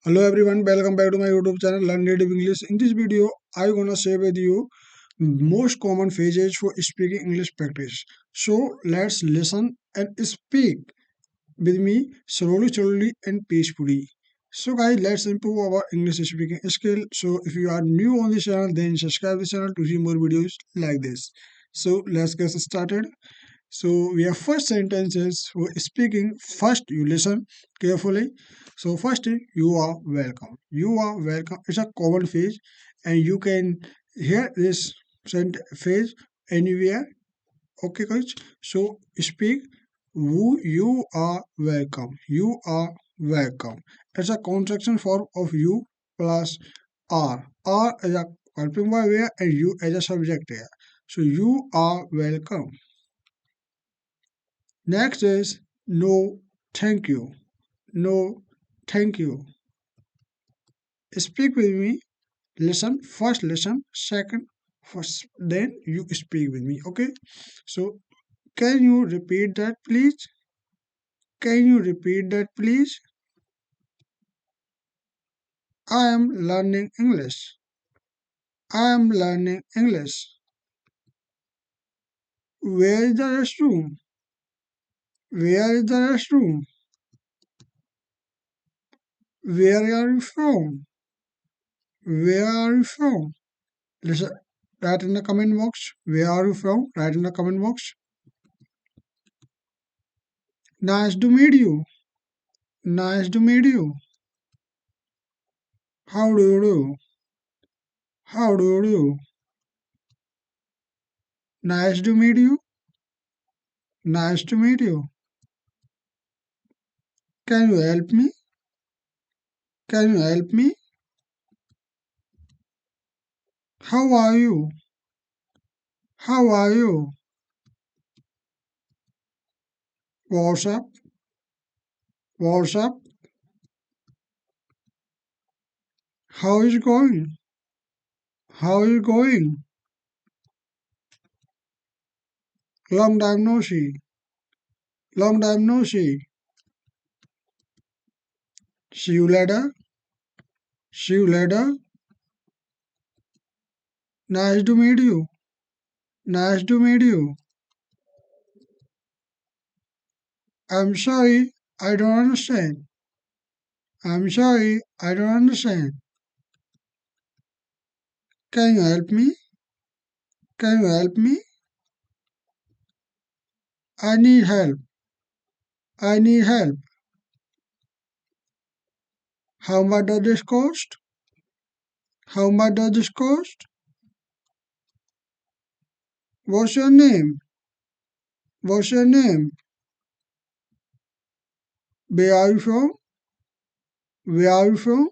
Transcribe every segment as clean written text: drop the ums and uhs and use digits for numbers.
Hello everyone, welcome back to my YouTube channel Learn Native English. In this video, I'm gonna share with you most common phrases for speaking English practice. So let's listen and speak with me slowly and peacefully. So guys, let's improve our English speaking skill. So if you are new on this channel, then subscribe this channel to see more videos like this. So let's get started. So we have first sentences for speaking. First, you listen carefully. So first, you are welcome. You are welcome. It's a common phrase, and you can hear this phrase anywhere. Okay, guys. So speak. You are welcome. You are welcome. It's a contraction form of you plus are. Are is a helping verb here, and you as a subject here. So you are welcome. Next is no, thank you. No, thank you. Speak with me. Listen. First listen. Second, first then you speak with me. Okay. So can you repeat that please? Can you repeat that please? I am learning English. I am learning English. Where is the restroom? Where is the restroom? Where are you from? Where are you from? Listen. Write in the comment box. Where are you from? Write in the comment box. Nice to meet you. Nice to meet you. How do you do? How do you do? Nice to meet you. Nice to meet you. Can you help me? Can you help me? How are you? How are you? What's up? What's up? How is it going? How is it going? Long time no see. Long time no see. See you later. See you later. Nice to meet you. Nice to meet you. I'm sorry, I don't understand. I'm sorry, I don't understand. Can you help me? Can you help me? I need help. I need help. How much does this cost? How much does this cost? What's your name? What's your name? Where are you from? Where are you from?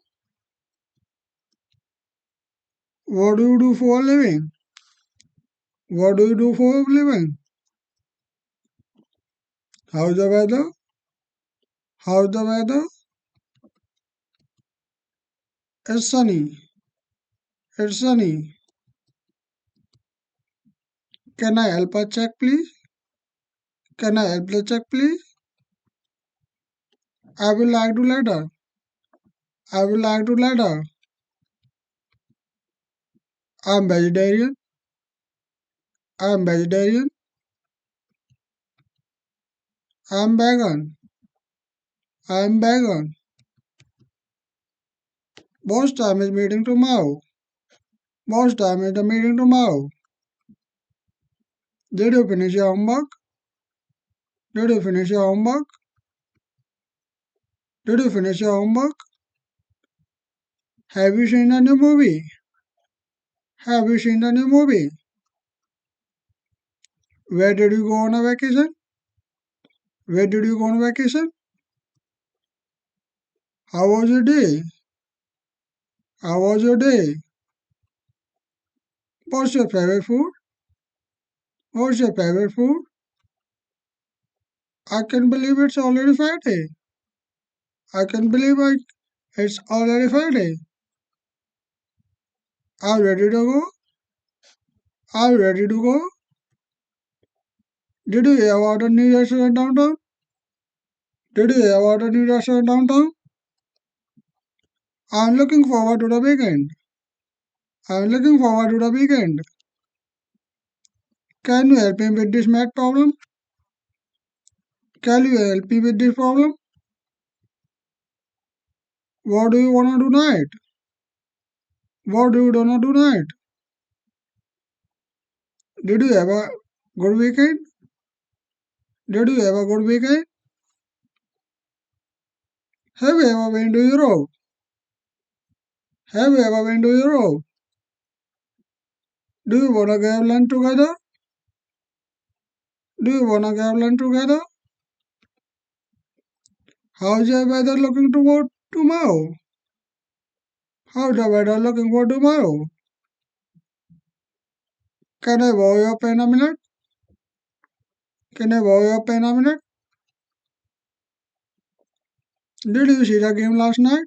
What do you do for a living? What do you do for a living? How's the weather? How's the weather? It's sunny. It's sunny. Can I help a check, please? Can I help the check, please? I will like to later. I will like to later. I'm vegetarian. I'm vegetarian. I'm vegan. I'm vegan. Boss time is meeting tomorrow. Boss time is the meeting tomorrow. Did you finish your homework? Did you finish your homework? Did you finish your homework? Have you seen the new movie? Have you seen the new movie? Where did you go on a vacation? Where did you go on vacation? How was your day? How was your day? What's your favorite food? What's your favorite food? I can believe it's already Friday. I can believe it's already Friday. Are you ready to go? Are you ready to go? Did you hear about a new restaurant downtown? Did you hear about a new restaurant downtown? I'm looking forward to the weekend. I'm looking forward to the weekend. Can you help me with this math problem? Can you help me with this problem? What do you wanna do tonight? What do you wanna do tonight? Did you have a good weekend? Did you have a good weekend? Have you ever been to Europe? Have you ever been to Europe? Do you wanna go lunch together? Do you wanna go lunch together? How's the weather looking toward tomorrow? How's the weather looking for tomorrow? Can I borrow your pen a minute? Can I borrow your pen a minute? Did you see the game last night?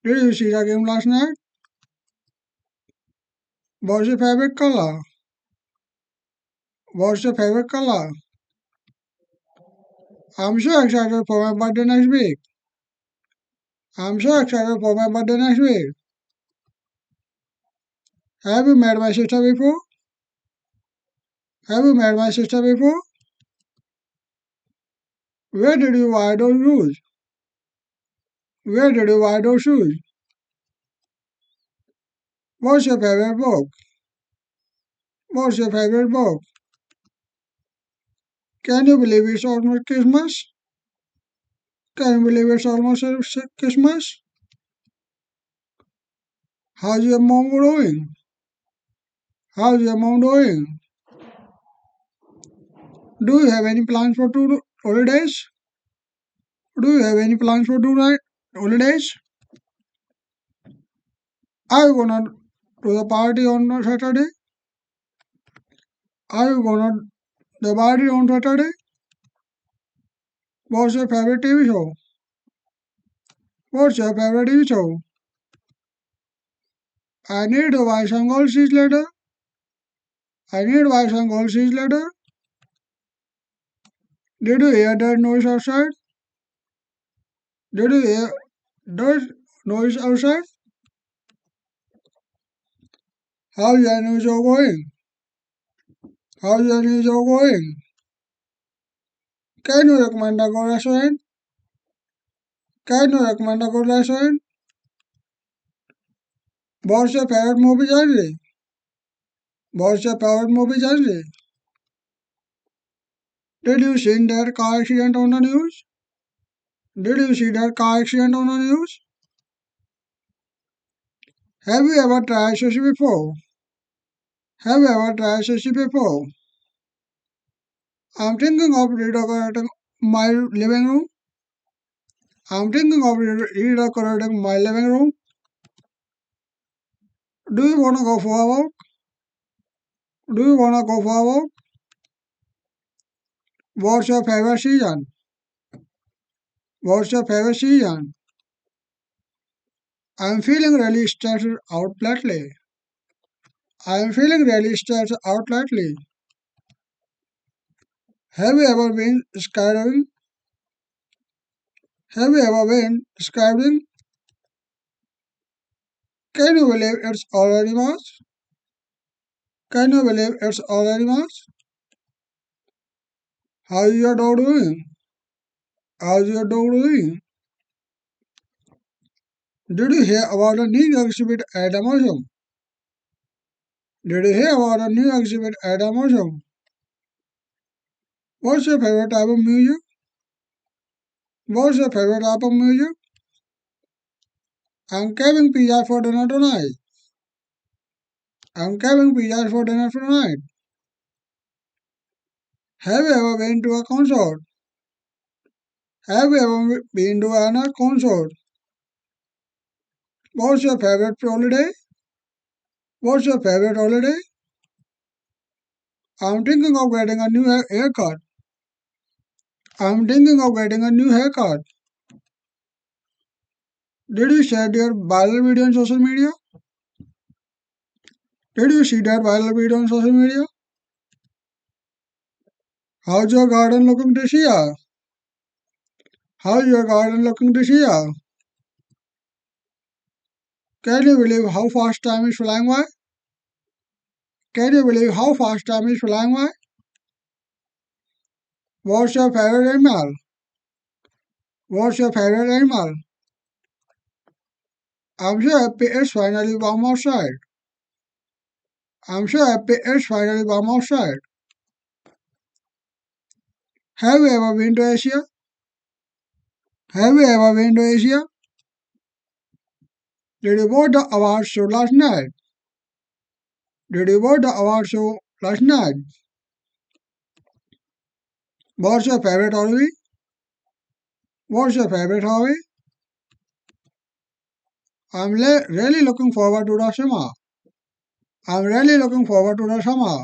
Did you see the game last night? What's your favorite color? What's your favorite color? I'm so excited for my birthday next week. I'm so excited for my birthday next week. Have you met my sister before? Have you met my sister before? Where did you buy those shoes? Where did you buy those shoes? What's your favorite book? What's your favorite book? Can you believe it's almost Christmas? Can you believe it's almost Christmas? How's your mom doing? How's your mom doing? Do you have any plans for two holidays? Do you have any plans for holidays? Are you gonna do the party on Saturday? Are you gonna the party on Saturday? What's your favorite TV show? What's your favorite TV show? I need to buy some gold cheese later. I need to buy some gold cheese later. Did you hear that noise outside? Did you hear that noise outside? How's your new job going? How's your new job going? Can you recommend a good restaurant? Can you recommend a good restaurant? What's your favorite movie genre? What's your favorite movie genre? Did you see that car accident on the news? Did you see that car accident on the news? Have you ever tried sushi before? Have you ever tried sushi before? I'm thinking of redecorating my living room. I'm thinking of redecorating my living room. Do you wanna go for a walk? Do you wanna go for a walk? What's your favorite season? What's your favorite season? I'm feeling really stressed out lately. I'm feeling really stressed out lately. Have you ever been skydiving? Have you ever been skydiving? Can you believe it's already March? Can you believe it's already March? How's your dog doing? How's your dog doing? Did you hear about the new exhibit at the museum? Did you hear about the new exhibit at the museum? What's your favorite type of music? What's your favorite type of music? I'm having pizza for dinner tonight. I'm having pizza for dinner tonight. Have you ever been to a concert? Have you ever been to a concert? What's your favorite holiday? What's your favorite holiday? I'm thinking of getting a new haircut. I'm thinking of getting a new haircut. Did you share your viral video on social media? Did you see that viral video on social media? How's your garden looking this year? How's your garden looking this year? Can you believe how fast time is flying by? Can you believe how fast time is flying by? What's your favorite animal? What's your favorite animal? I'm so happy it's finally warm outside. I'm so happy it's finally warm outside. Have you ever been to Asia? Have you ever been to Asia? Did you watch the award show last night? Did you watch the award show last night? What's your favorite hobby? What's your favorite hobby? Really looking forward to the summer. I'm really looking forward to the summer.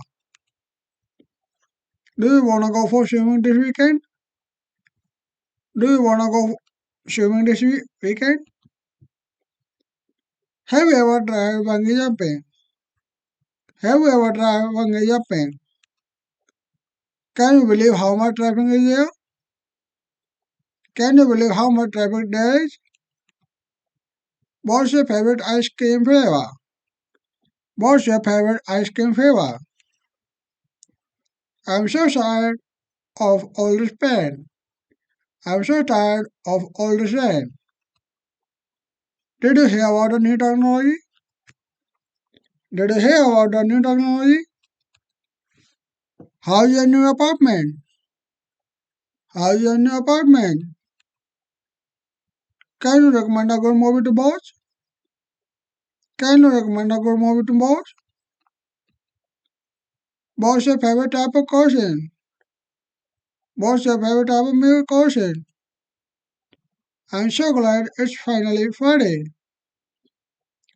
Do you wanna go for swimming this weekend? Do you wanna go swimming this weekend? Have you ever tried bungee jumping? Have you ever tried bungee jumping? Can you believe how much traffic is there? Can you believe how much traffic there is? What's your favorite ice cream flavor? What's your favorite ice cream flavor? I'm so tired of all this pain. I'm so tired of all this rain. Did you hear about the new technology? Did you hear about the new technology? How's your new apartment? How's your new apartment? Can you recommend a good movie to watch? Can you recommend a good movie to watch? What's your favorite type of question? What's your favorite type of music question? I'm so glad it's finally Friday.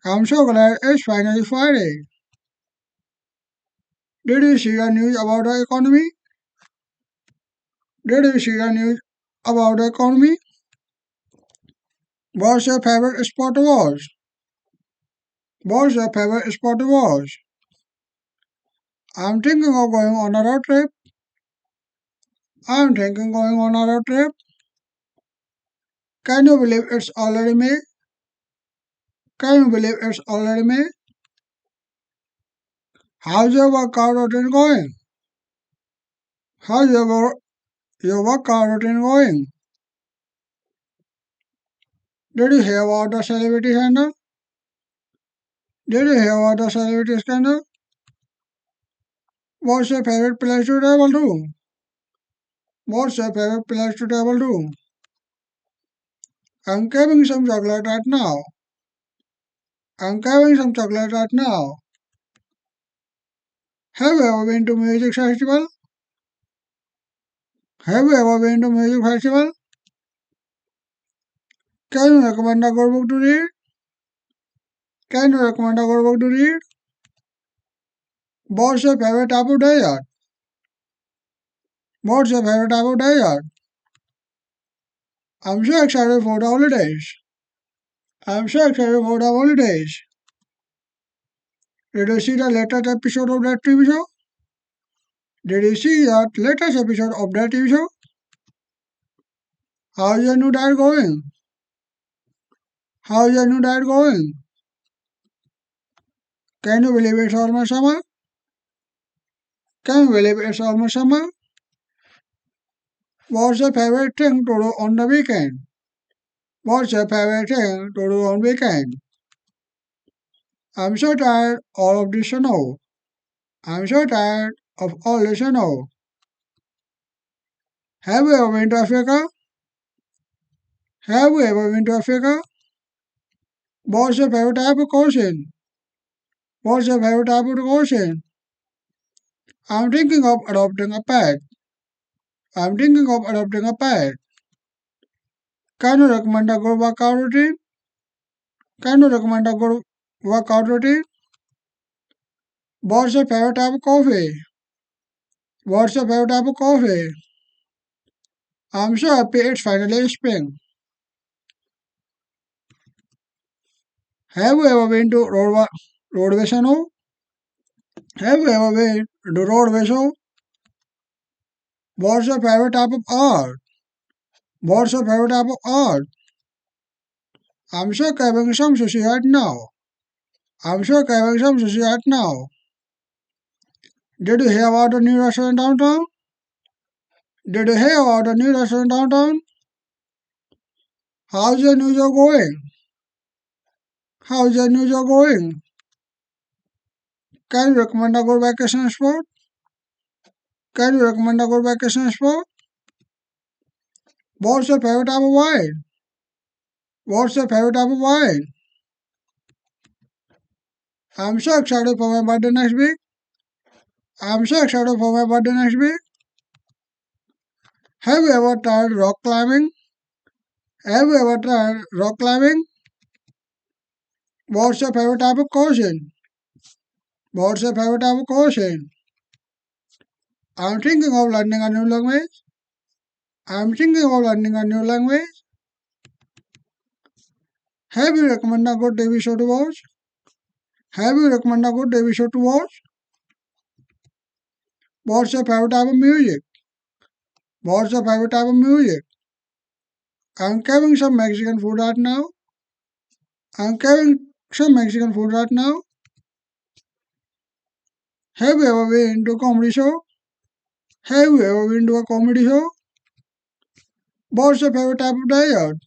I'm so glad it's finally Friday. Did you see the news about the economy? Did you see the news about the economy? What's your favorite sport to watch? What's your favorite sport to watch? I'm thinking of going on a road trip. I'm thinking going on a road trip. Can you believe it's already May? Can you believe it's already May? How's your workout routine going? How's your workout routine going? Did you hear about the celebrity scandal? Did you hear about the celebrity scandal? What's your favorite place to travel to? What's your favorite place to travel to? I'm craving some chocolate right now. I'm craving some chocolate right now. Have you ever been to music festival? Have you ever been to music festival? Can you recommend a good book to read? Can you recommend a good book to read? What's your favorite type of desert? What's your favorite type of desert? I'm so excited for the holidays. I'm so excited for the holidays. Did you see the latest episode of that TV show? Did you see that latest episode of that TV show? How's your new diet going? How's your new diet going? Can you believe it's almost summer? Can you believe it's almost summer? What's your favorite thing to do on the weekend? What's your favorite thing to do on weekend? I'm so tired all of this snow. I'm so tired of all this snow. Have you ever been to Africa? Have you ever been to Africa? What's your favorite type of question? What's your favorite type of question? I'm thinking of adopting a pet. I'm thinking of adopting a pet. Can you recommend a good workout routine? Can you recommend a good workout routine? What's your favorite type of coffee? What's your favorite type of coffee? I'm so happy it's finally spring. Have you ever been to roadway show? Have you ever been to roadway show? What's your favorite type of art? What's your favorite type of art? I'm so craving some sushi right now. I'm sure having some sushi right now. Did you hear about the new restaurant downtown? Did you hear about the new restaurant downtown? How's your New York going? How's your New York going? Can you recommend a good vacation spot? Can you recommend a good vacation spot? What's your favorite type of wine? What's your favorite type of wine? I'm so excited for my birthday next week. I'm so excited for my birthday next week. Have you ever tried rock climbing? Have you ever tried rock climbing? What's your favorite type of cuisine? What's your favorite type of cuisine? I'm thinking of learning a new language. I'm thinking of learning a new language. Have you recommend a good TV show to watch? Have you recommend a good TV show to watch? What's your favorite type of music? What's your favorite type of music? I'm craving some Mexican food right now. I'm craving some Mexican food right now. Have you ever been to a comedy show? Have you ever been to a comedy show? What's your favorite type of diet?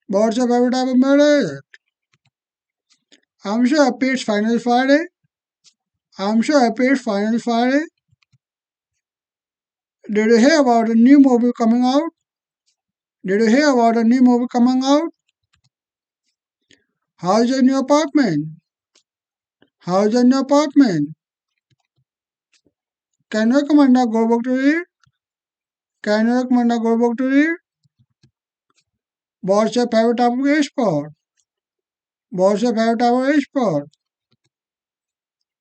What's your favorite type of diet? I'm so happy it's finally Friday. I'm so happy it's finally Friday. Did you hear about a new movie coming out? Did you hear about a new movie coming out? How's your new apartment? How's your new apartment? Can you recommend a good book to read? Can you recommend a good book to read? What's your favorite type of sport? What's your favorite type of sport?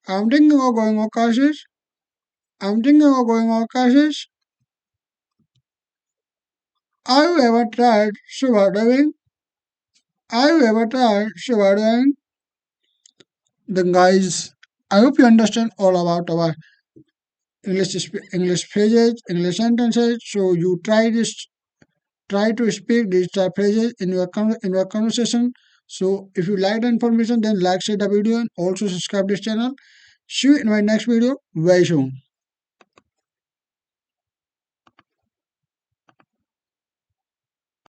I'm thinking of going on classes. I'm thinking of going on classes. Have you ever tried scuba diving? Have you ever tried scuba diving? Then, guys, I hope you understand all about our English phrases, English sentences. So you try to speak these phrases in your in your conversation. So if you like the information, then like, share the video, and also subscribe this channel. See you in my next video very soon.